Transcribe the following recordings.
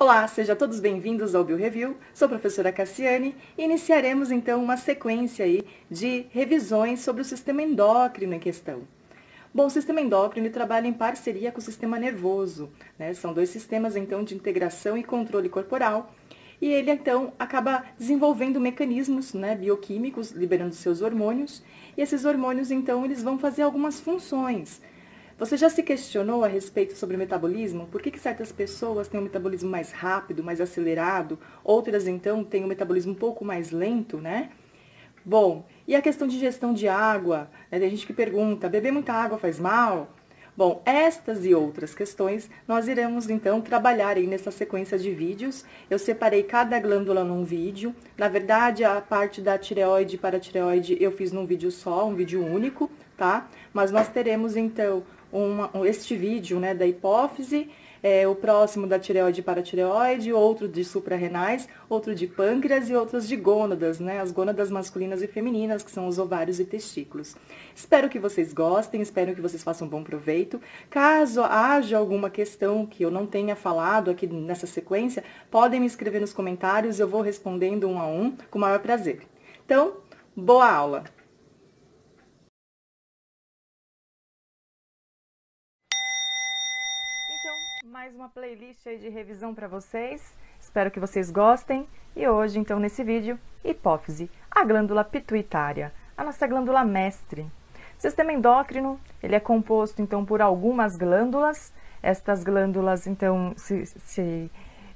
Olá, sejam todos bem-vindos ao BioReview. Sou a professora Cassiane e iniciaremos então uma sequência aí de revisões sobre o sistema endócrino em questão. Bom, o sistema endócrino trabalha em parceria com o sistema nervoso, né? São dois sistemas então de integração e controle corporal. E ele então acaba desenvolvendo mecanismos, né, bioquímicos, liberando seus hormônios, e esses hormônios então eles vão fazer algumas funções. Você já se questionou a respeito sobre o metabolismo? Por que certas pessoas têm um metabolismo mais rápido, mais acelerado, outras então têm um metabolismo um pouco mais lento, né? Bom, e a questão de ingestão de água? Né? Tem gente que pergunta, beber muita água faz mal? Bom, estas e outras questões nós iremos então trabalhar aí nessa sequência de vídeos. Eu separei cada glândula num vídeo. Na verdade, a parte da tireoide e paratireoide eu fiz num vídeo só, um vídeo único, tá? Mas nós teremos então este vídeo, né, da hipófise, o próximo da tireoide e paratireoide, outro de suprarrenais, outro de pâncreas e outros de gônadas, né, as gônadas masculinas e femininas, que são os ovários e testículos. Espero que vocês gostem, espero que vocês façam bom proveito. Caso haja alguma questão que eu não tenha falado aqui nessa sequência, podem me escrever nos comentários, eu vou respondendo um a um com o maior prazer. Então, boa aula! Mais uma playlist aí de revisão para vocês, espero que vocês gostem. E hoje, então, nesse vídeo, hipófise, a glândula pituitária, a nossa glândula mestre. O sistema endócrino, ele é composto, então, por algumas glândulas. Estas glândulas, então,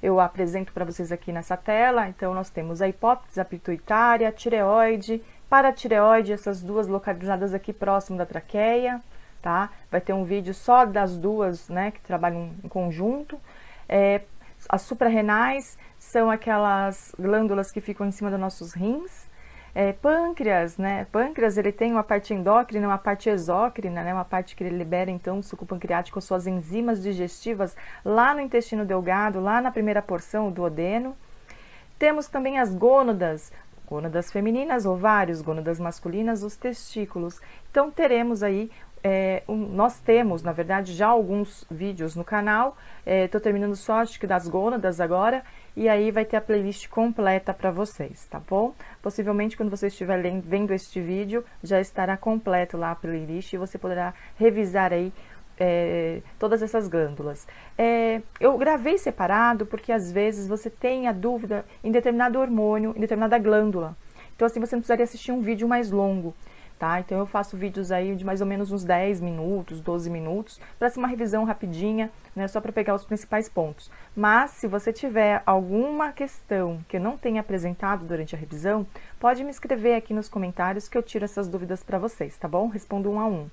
eu apresento para vocês aqui nessa tela. Então, nós temos a hipófise, a pituitária, a tireoide, paratireoide, essas duas localizadas aqui próximo da traqueia. Tá? Vai ter um vídeo só das duas, né, que trabalham em conjunto. As suprarrenais são aquelas glândulas que ficam em cima dos nossos rins. Pâncreas, né? Pâncreas, ele tem uma parte endócrina, uma parte exócrina, né? Uma parte que ele libera, então, o suco pancreático, suas enzimas digestivas lá no intestino delgado, lá na primeira porção, o duodeno. Temos também as gônadas femininas, ovários, gônadas masculinas, os testículos. Então, teremos aí nós temos, na verdade, já alguns vídeos no canal. Estou terminando só, acho que das gônadas agora, e aí vai ter a playlist completa para vocês, tá bom? Possivelmente, quando você estiver vendo este vídeo, já estará completo lá a playlist e você poderá revisar aí todas essas glândulas. Eu gravei separado porque às vezes você tem a dúvida em determinado hormônio, em determinada glândula. Então, assim, você não precisaria assistir um vídeo mais longo. Tá? Então, eu faço vídeos aí de mais ou menos uns 10 minutos, 12 minutos, para ser uma revisão rapidinha, né, só para pegar os principais pontos. Mas, se você tiver alguma questão que eu não tenha apresentado durante a revisão, pode me escrever aqui nos comentários que eu tiro essas dúvidas para vocês, tá bom? Respondo um a um.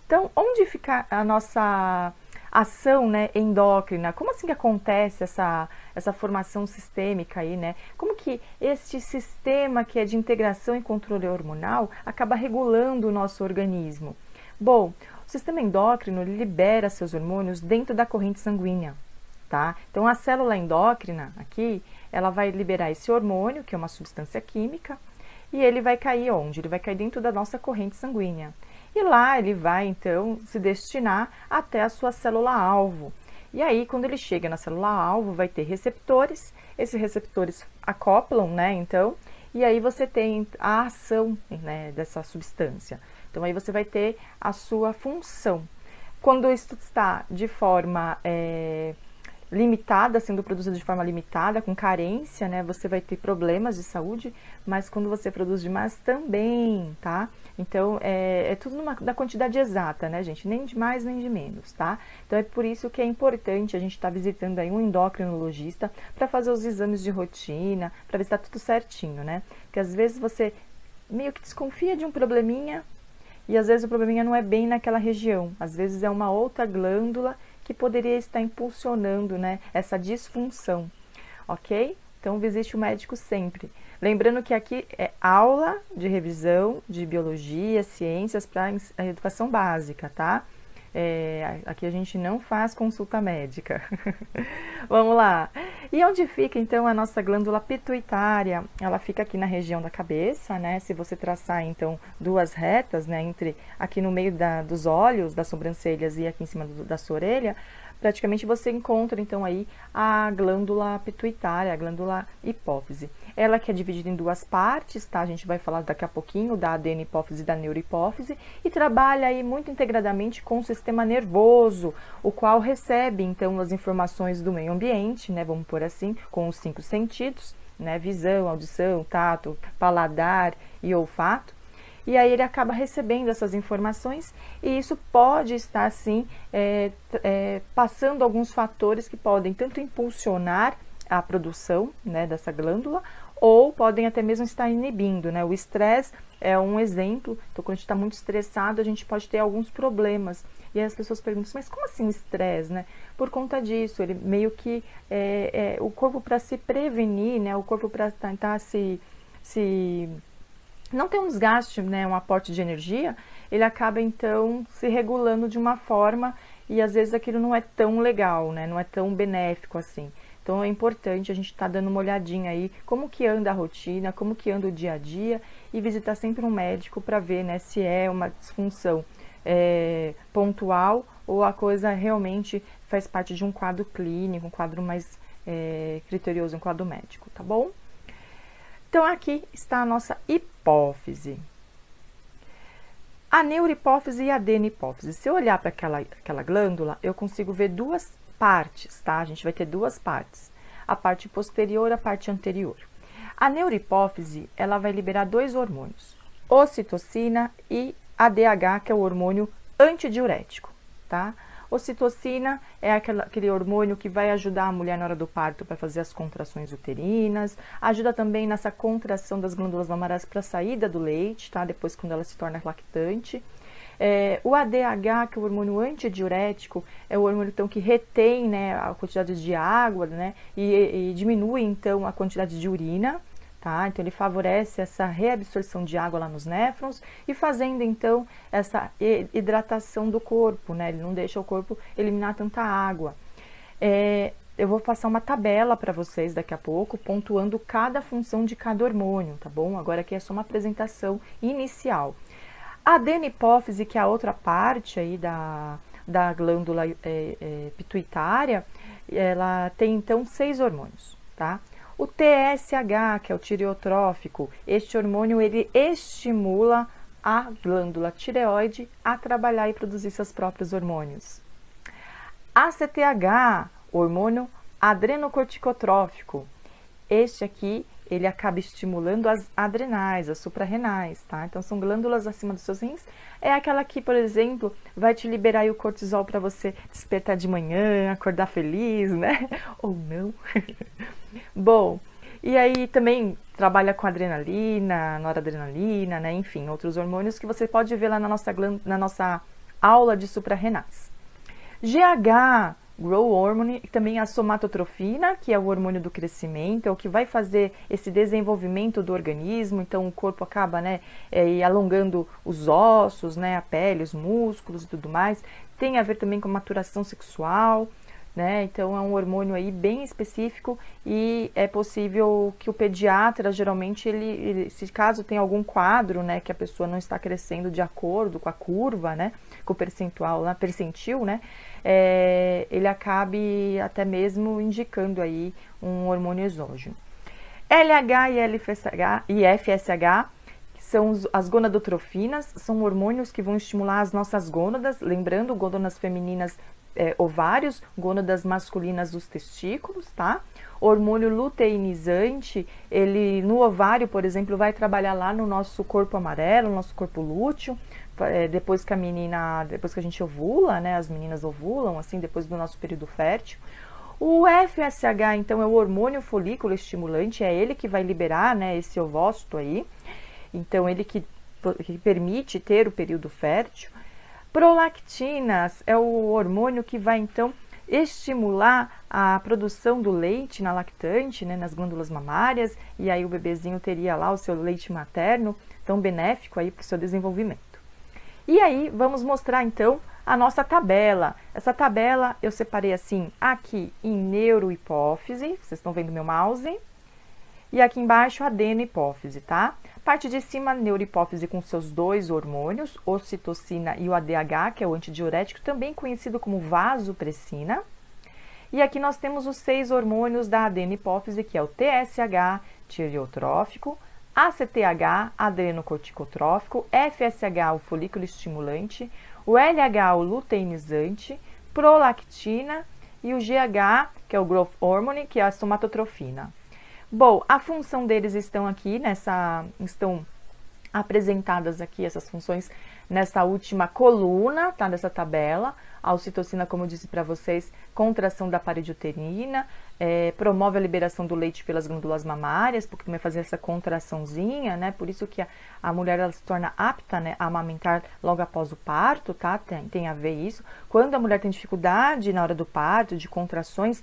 Então, onde fica a nossa ação, né, endócrina? Como assim que acontece essa formação sistêmica aí, né? Como que este sistema que é de integração e controle hormonal acaba regulando o nosso organismo? Bom, o sistema endócrino ele libera seus hormônios dentro da corrente sanguínea, tá? Então, a célula endócrina aqui, ela vai liberar esse hormônio, que é uma substância química, e ele vai cair onde? Ele vai cair dentro da nossa corrente sanguínea. E lá ele vai, então, se destinar até a sua célula-alvo. E aí, quando ele chega na célula-alvo, vai ter receptores. Esses receptores acoplam, né, então, e aí você tem a ação, né, dessa substância. Então, aí você vai ter a sua função. Quando isso está de forma limitada, sendo produzido de forma limitada, com carência, né, você vai ter problemas de saúde, mas quando você produz demais também, tá? Então, é tudo da quantidade exata, né, gente? Nem de mais, nem de menos, tá? Então, é por isso que é importante a gente estar visitando aí um endocrinologista para fazer os exames de rotina, para ver se tá tudo certinho, né? Porque às vezes você meio que desconfia de um probleminha e às vezes o probleminha não é bem naquela região. Às vezes é uma outra glândula que poderia estar impulsionando, né, essa disfunção, ok? Então, visite o médico sempre. Lembrando que aqui é aula de revisão de biologia, ciências para a educação básica, tá? Aqui a gente não faz consulta médica. Vamos lá. E onde fica, então, a nossa glândula pituitária? Ela fica aqui na região da cabeça, né? Se você traçar, então, duas retas, né? Aqui no meio dos olhos, das sobrancelhas e aqui em cima da sua orelha, praticamente você encontra então aí a glândula pituitária, a glândula hipófise. Ela que é dividida em duas partes, tá? A gente vai falar daqui a pouquinho da adenohipófise e da neurohipófise, e trabalha aí muito integradamente com o sistema nervoso, o qual recebe então as informações do meio ambiente, né? Vamos por assim, com os 5 sentidos, né? Visão, audição, tato, paladar e olfato. E aí ele acaba recebendo essas informações e isso pode estar, sim, passando alguns fatores que podem tanto impulsionar a produção, né, dessa glândula, ou podem até mesmo estar inibindo, né? O estresse é um exemplo, então quando a gente está muito estressado, a gente pode ter alguns problemas. E aí as pessoas perguntam, mas como assim o estresse, né? Por conta disso, ele meio que, o corpo para se prevenir, né? O corpo para tentar não ter um desgaste, né, um aporte de energia, ele acaba então se regulando de uma forma e às vezes aquilo não é tão legal, né, não é tão benéfico assim. Então é importante a gente estar dando uma olhadinha aí como que anda a rotina, como que anda o dia a dia e visitar sempre um médico para ver, né, se é uma disfunção pontual ou a coisa realmente faz parte de um quadro clínico, um quadro mais criterioso, um quadro médico, tá bom? Então, aqui está a nossa hipófise. A neurohipófise e a adenohipófise. Se eu olhar para aquela glândula, eu consigo ver duas partes, tá? A gente vai ter duas partes. A parte posterior e a parte anterior. A neurohipófise, ela vai liberar 2 hormônios. Ocitocina e ADH, que é o hormônio antidiurético, tá? Ocitocina é aquele hormônio que vai ajudar a mulher na hora do parto para fazer as contrações uterinas, ajuda também nessa contração das glândulas mamárias para a saída do leite, tá? Depois quando ela se torna lactante. O ADH, que é o hormônio antidiurético, é o hormônio então que retém, né, a quantidade de água, né, e diminui então a quantidade de urina. Tá? Então, ele favorece essa reabsorção de água lá nos néfrons e fazendo, então, essa hidratação do corpo, né? Ele não deixa o corpo eliminar tanta água. Eu vou passar uma tabela para vocês daqui a pouco, pontuando cada função de cada hormônio, tá bom? Agora aqui é só uma apresentação inicial. A adenohipófise, que é a outra parte aí da glândula pituitária, ela tem, então, 6 hormônios, tá? O TSH, que é o tireotrófico, este hormônio ele estimula a glândula tireoide a trabalhar e produzir seus próprios hormônios. ACTH, hormônio adrenocorticotrófico, este aqui ele acaba estimulando as adrenais, as suprarrenais, tá? Então são glândulas acima dos seus rins, é aquela que, por exemplo, vai te liberar aí o cortisol para você despertar de manhã, acordar feliz, né? Ou não. Bom, e aí também trabalha com adrenalina, noradrenalina, né? Enfim, outros hormônios que você pode ver lá na nossa aula de suprarrenais. GH, Growth Hormone, e também a somatotrofina, que é o hormônio do crescimento, é o que vai fazer esse desenvolvimento do organismo, então o corpo acaba, né, alongando os ossos, né, a pele, os músculos e tudo mais. Tem a ver também com maturação sexual, né? Então é um hormônio aí bem específico e é possível que o pediatra, geralmente, se caso tem algum quadro, né, que a pessoa não está crescendo de acordo com a curva, né, com o percentil, né, ele acabe até mesmo indicando aí um hormônio exógeno. LH e FSH são as gonadotrofinas, são hormônios que vão estimular as nossas gônadas, lembrando, gônadas femininas, ovários, gônadas masculinas, os testículos, tá? Hormônio luteinizante, ele no ovário, por exemplo, vai trabalhar lá no nosso corpo amarelo, no nosso corpo lúteo, depois que a gente ovula, né? As meninas ovulam, assim, depois do nosso período fértil. O FSH, então, é o hormônio folículo estimulante, é ele que vai liberar, né, esse ovócito aí. Então, ele que permite ter o período fértil. Prolactinas é o hormônio que vai, então, estimular a produção do leite na lactante, né, nas glândulas mamárias, e aí o bebezinho teria lá o seu leite materno, tão benéfico aí para o seu desenvolvimento. E aí, vamos mostrar, então, a nossa tabela. Essa tabela eu separei assim, aqui em neurohipófise, vocês estão vendo meu mouse, e aqui embaixo adenohipófise, tá? Parte de cima, neurohipófise com seus 2 hormônios, ocitocina e o ADH, que é o antidiurético, também conhecido como vasopressina. E aqui nós temos os 6 hormônios da adenopófise, que é o TSH, tireotrófico, ACTH, adrenocorticotrófico, FSH, o folículo estimulante, o LH, o luteinizante, prolactina e o GH, que é o growth hormone, que é a somatotrofina. Bom, a função deles estão aqui estão apresentadas aqui essas funções nessa última coluna, tá, dessa tabela. A ocitocina, como eu disse para vocês, contração da parede uterina, promove a liberação do leite pelas glândulas mamárias, porque vai fazer essa contraçãozinha, né? Por isso que a mulher ela se torna apta, né, a amamentar logo após o parto, tá? Tem a ver isso. Quando a mulher tem dificuldade na hora do parto, de contrações,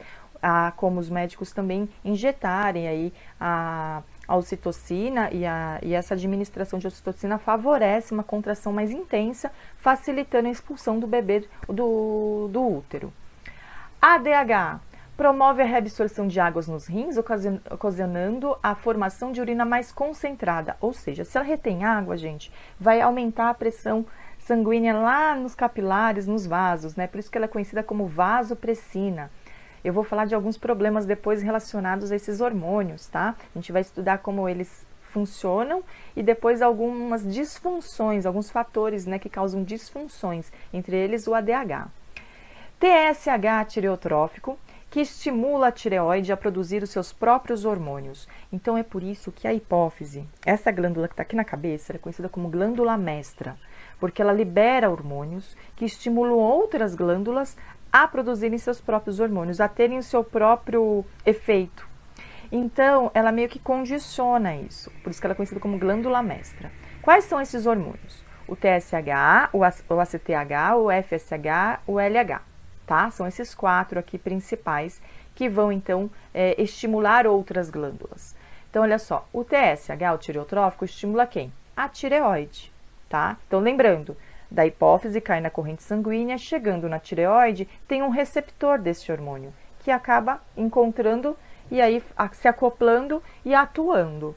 como os médicos também injetarem aí a ocitocina e essa administração de ocitocina favorece uma contração mais intensa, facilitando a expulsão do bebê do útero. ADH promove a reabsorção de águas nos rins, ocasionando a formação de urina mais concentrada, ou seja, se ela retém água, gente, vai aumentar a pressão sanguínea lá nos capilares, nos vasos, né? Por isso que ela é conhecida como vasopressina. Eu vou falar de alguns problemas depois relacionados a esses hormônios, tá? A gente vai estudar como eles funcionam e depois algumas disfunções, alguns fatores, né, que causam disfunções, entre eles o ADH. TSH tireotrófico, que estimula a tireoide a produzir os seus próprios hormônios. Então é por isso que a hipófise, essa glândula que está aqui na cabeça, é conhecida como glândula mestra, porque ela libera hormônios que estimulam outras glândulas a produzirem seus próprios hormônios, a terem o seu próprio efeito. Então, ela meio que condiciona isso, por isso que ela é conhecida como glândula mestra. Quais são esses hormônios? O TSH, o ACTH, o FSH, o LH, tá? São esses 4 aqui principais que vão, então, estimular outras glândulas. Então, olha só, o TSH, o tireotrófico, estimula quem? A tireoide, tá? Então, lembrando, da hipófise cai na corrente sanguínea, chegando na tireoide, tem um receptor desse hormônio, que acaba encontrando e aí se acoplando e atuando.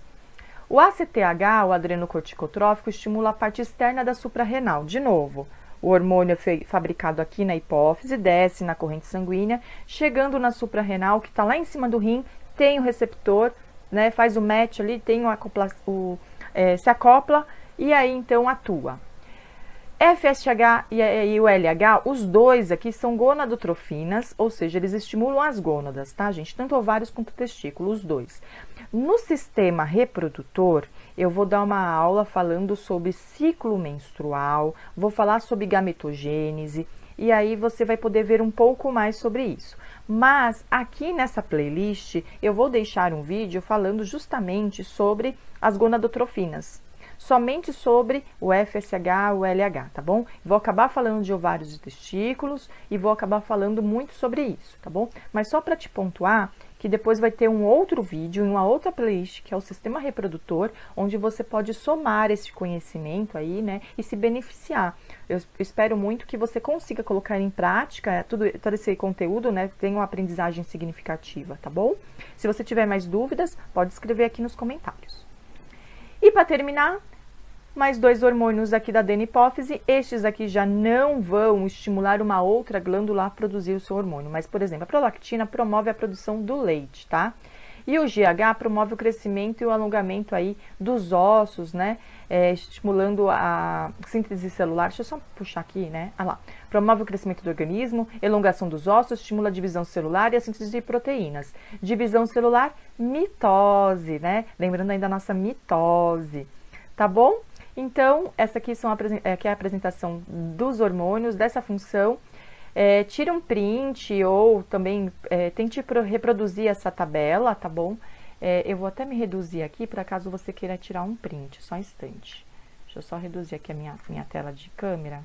O ACTH, o adrenocorticotrófico, estimula a parte externa da suprarrenal. De novo, o hormônio é fabricado aqui na hipófise, desce na corrente sanguínea, chegando na suprarrenal, que está lá em cima do rim, tem o receptor, né, faz o match ali, tem se acopla e aí então atua. FSH e o LH, os dois aqui são gonadotrofinas, ou seja, eles estimulam as gônadas, tá, gente? Tanto ovários quanto testículos, os dois. No sistema reprodutor, eu vou dar uma aula falando sobre ciclo menstrual, vou falar sobre gametogênese, e aí você vai poder ver um pouco mais sobre isso. Mas aqui nessa playlist, eu vou deixar um vídeo falando justamente sobre as gonadotrofinas. Somente sobre o FSH, o LH, tá bom? Vou acabar falando de ovários e testículos e vou acabar falando muito sobre isso, tá bom? Mas só para te pontuar que depois vai ter um outro vídeo, em uma outra playlist, que é o sistema reprodutor, onde você pode somar esse conhecimento aí, né, e se beneficiar. Eu espero muito que você consiga colocar em prática todo esse conteúdo, né, tenha uma aprendizagem significativa, tá bom? Se você tiver mais dúvidas, pode escrever aqui nos comentários. E para terminar, mais 2 hormônios aqui da adenopófise, estes aqui já não vão estimular uma outra glândula a produzir o seu hormônio, mas, por exemplo, a prolactina promove a produção do leite, tá? E o GH promove o crescimento e o alongamento aí dos ossos, né? Estimulando a síntese celular. Deixa eu só puxar aqui, né? Ah lá. Promove o crescimento do organismo, elongação dos ossos, estimula a divisão celular e a síntese de proteínas. Divisão celular, mitose, né? Lembrando ainda a nossa mitose, tá bom? Então, essa aqui é a apresentação dos hormônios, dessa função. Tira um print ou também tente reproduzir essa tabela, tá bom? Eu vou até me reduzir aqui, para caso você queira tirar um print, só um instante. Deixa eu só reduzir aqui a minha tela de câmera.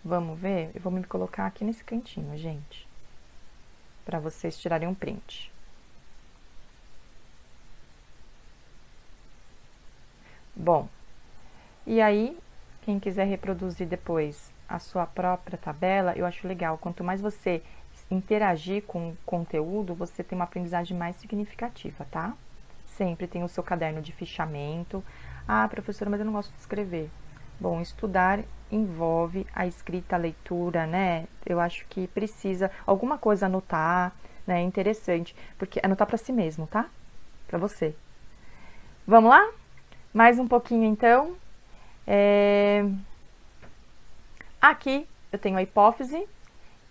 Vamos ver? Eu vou me colocar aqui nesse cantinho, gente, para vocês tirarem um print. Bom, e aí, quem quiser reproduzir depois a sua própria tabela, eu acho legal. Quanto mais você interagir com o conteúdo, você tem uma aprendizagem mais significativa, tá? Sempre tem o seu caderno de fichamento. Ah, professora, mas eu não gosto de escrever. Bom, estudar envolve a escrita, a leitura, né? Eu acho que precisa alguma coisa anotar, né? É interessante, porque anotar para si mesmo, tá? Para você. Vamos lá? Mais um pouquinho, então. Aqui eu tenho a hipófise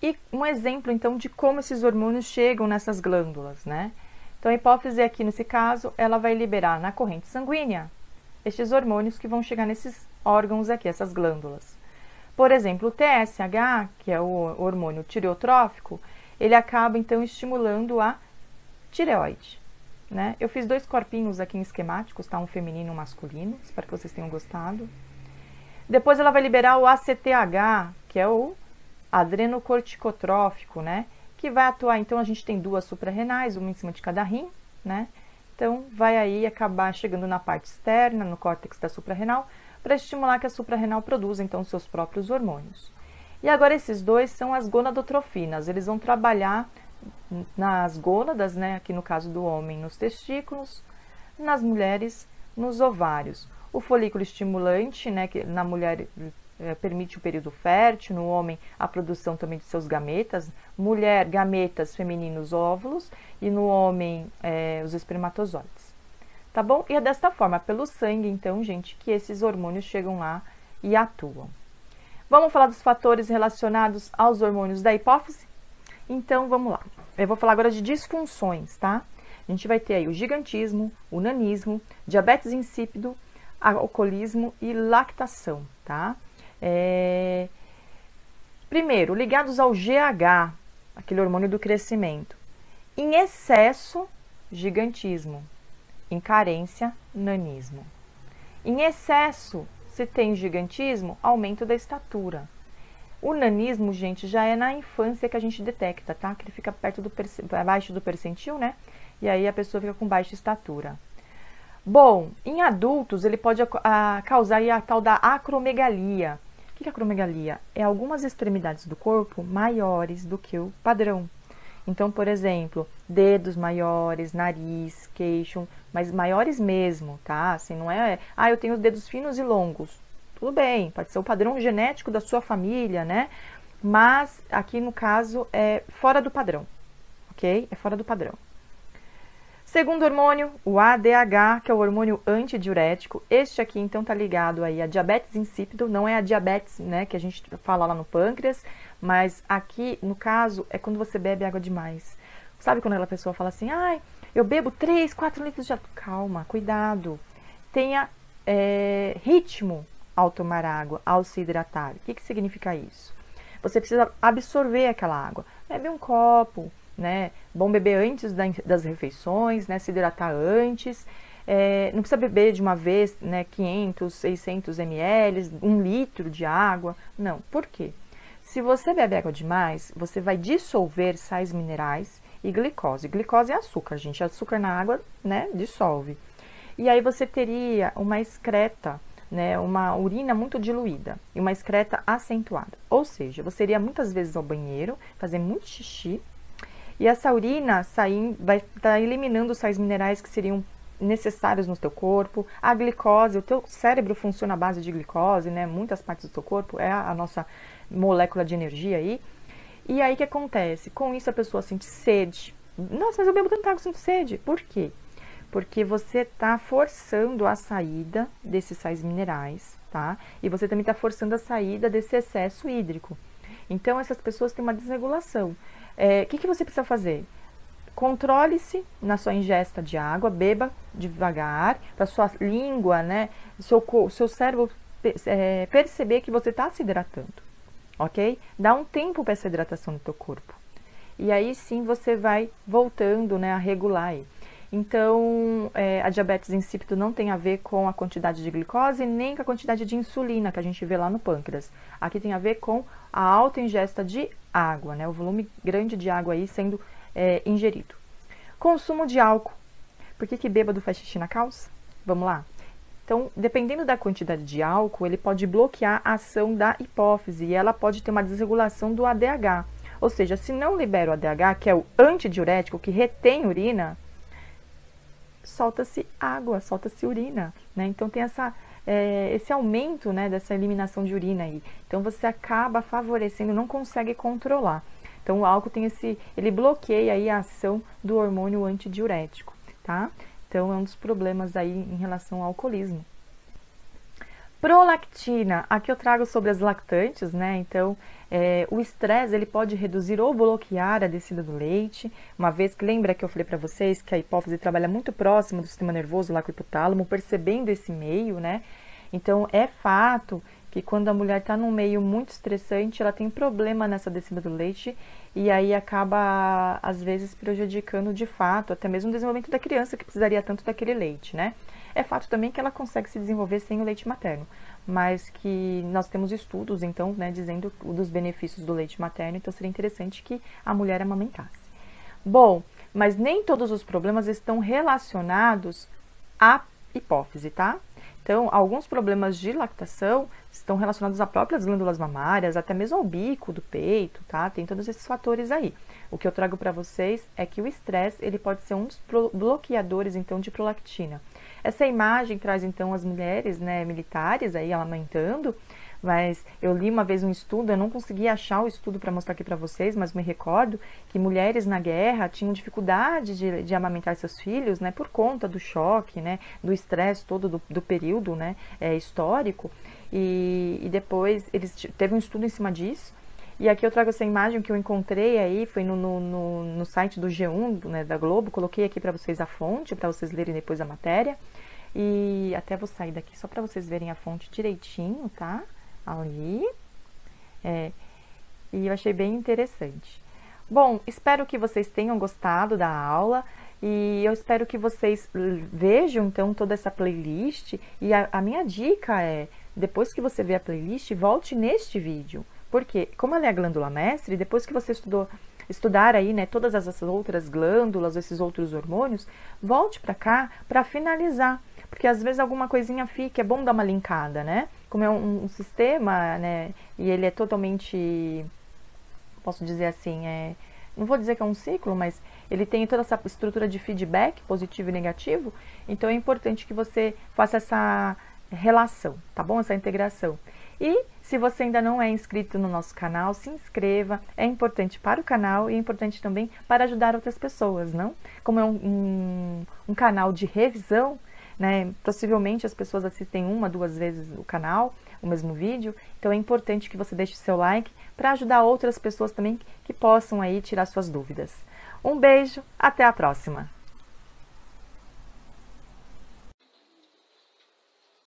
e um exemplo, então, de como esses hormônios chegam nessas glândulas, né? Então, a hipófise aqui, nesse caso, ela vai liberar na corrente sanguínea estes hormônios que vão chegar nesses órgãos aqui, essas glândulas. Por exemplo, o TSH, que é o hormônio tireotrófico, ele acaba, então, estimulando a tireoide, né? Eu fiz 2 corpinhos aqui em esquemáticos, tá? Um feminino e um masculino, espero que vocês tenham gostado. Depois ela vai liberar o ACTH, que é o adrenocorticotrófico, né? Que vai atuar, então a gente tem 2 suprarrenais, uma em cima de cada rim, né? Então vai aí acabar chegando na parte externa, no córtex da suprarrenal, para estimular que a suprarrenal produza então seus próprios hormônios. E agora esses 2 são as gonadotrofinas, eles vão trabalhar nas gônadas, né? Aqui no caso do homem, nos testículos, nas mulheres, nos ovários. O folículo estimulante, né, que na mulher permite o período fértil, no homem a produção também de seus gametas, mulher, gametas femininos, óvulos, e no homem os espermatozoides. Tá bom? E é desta forma, pelo sangue, então, gente, que esses hormônios chegam lá e atuam. Vamos falar dos fatores relacionados aos hormônios da hipófise? Então, vamos lá. Eu vou falar agora de disfunções, tá? A gente vai ter aí o gigantismo, o nanismo, diabetes insípido, alcoolismo e lactação, tá? Primeiro, ligados ao GH, aquele hormônio do crescimento. Em excesso, gigantismo. Em carência, nanismo. Em excesso, se tem gigantismo, aumento da estatura. O nanismo, gente, já é na infância que a gente detecta, tá? Que ele fica abaixo do percentil, né? E aí a pessoa fica com baixa estatura. Bom, em adultos ele pode causar aí a tal da acromegalia. O que é acromegalia? É algumas extremidades do corpo maiores do que o padrão. Então, por exemplo, dedos maiores, nariz, queixo, mas maiores mesmo, tá? Assim, não é, eu tenho os dedos finos e longos. Tudo bem, pode ser o padrão genético da sua família, né? Mas aqui no caso é fora do padrão, ok? É fora do padrão. Segundo hormônio, o ADH, que é o hormônio antidiurético. Este aqui, então, tá ligado aí a diabetes insípido, não é a diabetes, né, que a gente fala lá no pâncreas, mas aqui, no caso, é quando você bebe água demais. Sabe quando aquela pessoa fala assim, eu bebo 3, 4 litros de água? Calma, cuidado. Tenha ritmo ao tomar água, ao se hidratar. O que significa isso? Você precisa absorver aquela água. Bebe um copo, né? Bom beber antes das refeições, né? Se hidratar antes. Não precisa beber de uma vez, né? 500, 600 ml, 1 litro de água. Não. Por quê? Se você bebe água demais, você vai dissolver sais minerais e glicose. Glicose é açúcar, gente. Açúcar na água, né? Dissolve. E aí você teria uma excreta, né, uma urina muito diluída e uma excreta acentuada. Ou seja, você iria muitas vezes ao banheiro, fazer muito xixi, e essa urina vai estar eliminando os sais minerais que seriam necessários no teu corpo. A glicose, o teu cérebro funciona à base de glicose, né? Muitas partes do teu corpo é a nossa molécula de energia aí. E aí o que acontece? Com isso a pessoa sente sede. Nossa, mas eu bebo tanta água, sinto sede. Por quê? Porque você está forçando a saída desses sais minerais, tá? E você também está forçando a saída desse excesso hídrico. Então, essas pessoas têm uma desregulação. O que você precisa fazer? Controle-se na sua ingesta de água, beba devagar, para sua língua, né? Seu cérebro perceber que você está se hidratando, ok? Dá um tempo para essa hidratação no teu corpo. E aí sim você vai voltando, né, a regular aí. Então, a diabetes insípido não tem a ver com a quantidade de glicose, nem com a quantidade de insulina que a gente vê lá no pâncreas. Aqui tem a ver com a alta ingesta de água, né? O volume grande de água aí sendo ingerido. Consumo de álcool. Por que bêbado faz xixi na calça? Vamos lá. Então, dependendo da quantidade de álcool, ele pode bloquear a ação da hipófise e ela pode ter uma desregulação do ADH. Ou seja, se não libera o ADH, que é o antidiurético, que retém urina, solta-se água, solta-se urina, né? Então tem esse aumento, né, dessa eliminação de urina aí. Então você acaba favorecendo, não consegue controlar. Então o álcool tem ele bloqueia aí a ação do hormônio antidiurético, tá? Então é um dos problemas aí em relação ao alcoolismo. Prolactina, aqui eu trago sobre as lactantes, né? Então, o estresse ele pode reduzir ou bloquear a descida do leite, uma vez que lembra que eu falei para vocês que a hipófise trabalha muito próximo do sistema nervoso lá com o hipotálamo, percebendo esse meio, né? Então, é fato que quando a mulher está num meio muito estressante, ela tem problema nessa descida do leite e aí acaba, às vezes, prejudicando de fato, até mesmo o desenvolvimento da criança que precisaria tanto daquele leite, né? É fato também que ela consegue se desenvolver sem o leite materno, mas que nós temos estudos, então, né, dizendo dos benefícios do leite materno, então seria interessante que a mulher amamentasse. Bom, mas nem todos os problemas estão relacionados à hipófise, tá? Então, alguns problemas de lactação estão relacionados a próprias glândulas mamárias, até mesmo ao bico do peito, tá? Tem todos esses fatores aí. O que eu trago para vocês é que o estresse, ele pode ser um dos bloqueadores, então, de prolactina. Essa imagem traz, então, as mulheres, né, militares aí amamentando, mas eu li uma vez um estudo, eu não consegui achar o estudo para mostrar aqui para vocês, mas me recordo que mulheres na guerra tinham dificuldade de amamentar seus filhos, né, por conta do choque, né, do estresse todo do período, né, histórico, e depois teve um estudo em cima disso. E aqui eu trago essa imagem que eu encontrei aí, foi no site do G1, né, da Globo, coloquei aqui para vocês a fonte, para vocês lerem depois a matéria. E até vou sair daqui só para vocês verem a fonte direitinho, tá? Ali. E eu achei bem interessante. Bom, espero que vocês tenham gostado da aula. E eu espero que vocês vejam, então, toda essa playlist. E a minha dica é, depois que você ver a playlist, volte neste vídeo. Porque, como ela é a glândula mestre, depois que você estudar aí, né, todas essas outras glândulas, esses outros hormônios, volte para cá para finalizar. Porque às vezes alguma coisinha fica, é bom dar uma linkada, né? Como é um sistema, né, e ele é totalmente, posso dizer assim, não vou dizer que é um ciclo, mas ele tem toda essa estrutura de feedback, positivo e negativo, então é importante que você faça essa relação, tá bom? Essa integração. E se você ainda não é inscrito no nosso canal, se inscreva, é importante para o canal e é importante também para ajudar outras pessoas, não? Como é um canal de revisão, né, possivelmente as pessoas assistem 1, 2 vezes o canal, o mesmo vídeo, então é importante que você deixe seu like para ajudar outras pessoas também que possam aí tirar suas dúvidas. Um beijo, até a próxima!